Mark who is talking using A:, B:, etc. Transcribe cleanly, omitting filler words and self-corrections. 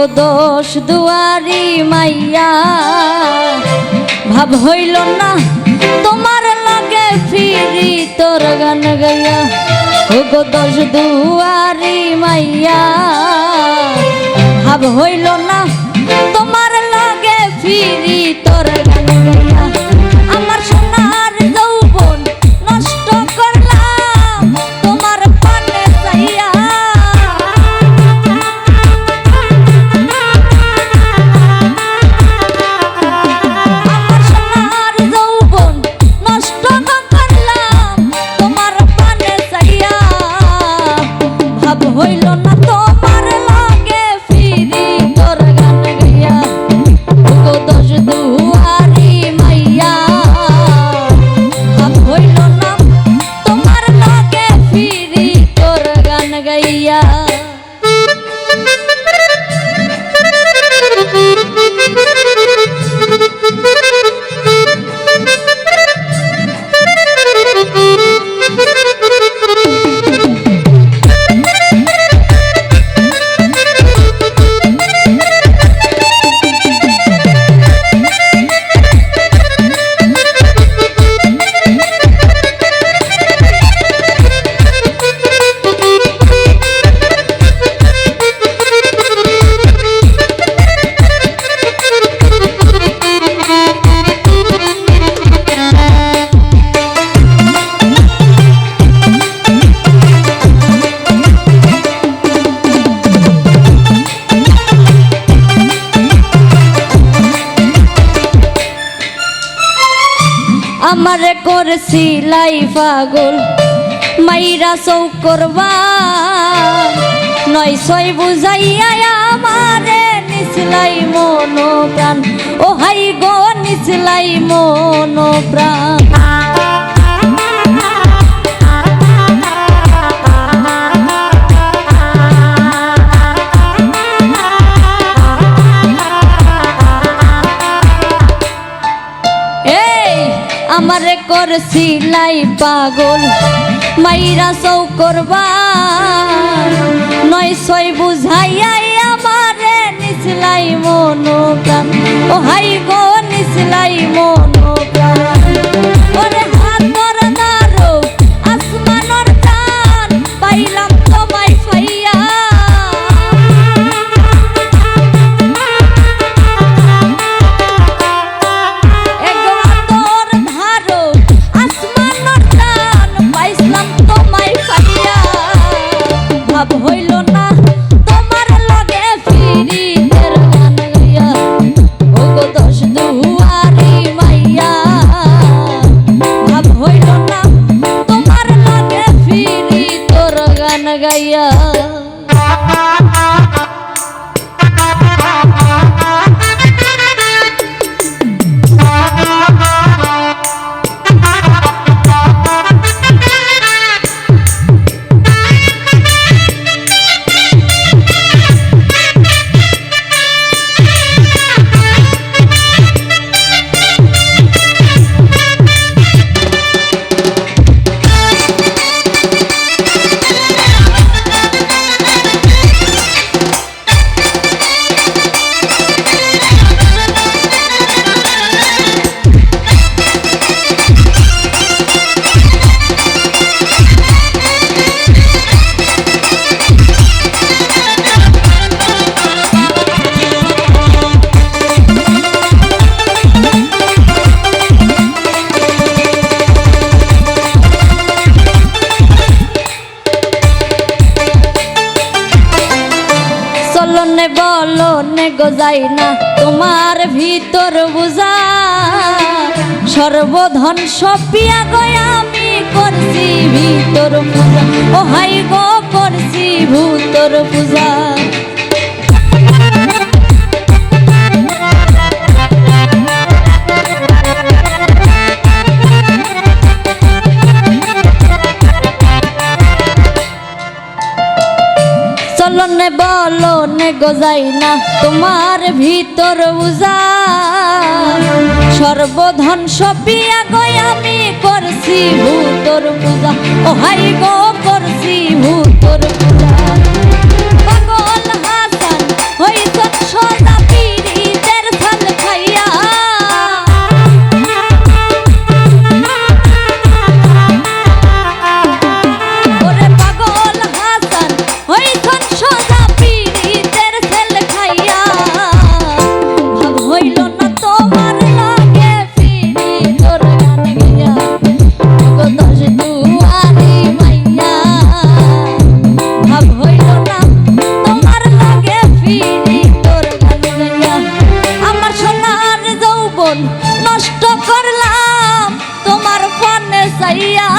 A: গো দোষ দুয়ারি মাইয়া ভাব হইল না তোমার লগে ফিরি তোর গান গাইয়া। ও গো দোষ দুয়ারি মাইয়া ভাব হইল না তোমার লগে ফিরি তোর গান গাইয়া। আমার সোনার যৌবন নষ্ট করলাম তোমার পানে চাইয়া। আমার সোনার যৌবন নষ্ট করলাম তোমার পানে চাইয়া। ভাব হইল না তোমার লগে ফিরি তোর গান গাইয়া। ও দোষ দুয়ারি মাইয়া ভাব হইল না তোমার লগে ফিরি তোর গান গাইয়া। আমারে করছিলাই পাগল মাইরা চৌকরবা নয় ছয় বুঝাইয়া আমারে নিচলাই মন প্রাণ। ও হাই গো নিচলাই মন প্রাণ। আমারে করছিলাই পাগল মাইরা চৌকরবা নয় ছয় বুঝাইয়াই আমারে নিচলাই মন প্রাণ। ও হাই গো নিচলাই মন প্রাণ। ওরে হাতর দারো আসমানর চান পাইলাম তোমায় পাইয়া। ভাব হইল না তোমার লগে ফিরি তোর গান গাইয়া। ও গো দোষ দুয়ারি মাইয়া ভাব হইল না তোমার লগে ফিরি তোর গান গাইয়া। চলনে বলনে গজাই না তোমার ভিতর বুঝা। সর্বধন সপিয়া গয়া আমি করছি ভিতর পূজা। ও হাই গো করছি ভিতর পূজা। চলনে বলনে গজাই না তোমার ভিতর বুঝা। সর্বধন সপিয়া গয় আমি করছি ভূতর পূজা। ও হাই গো করছি ভূতর পূজা। পাগল হাসান হইছ যাইয়া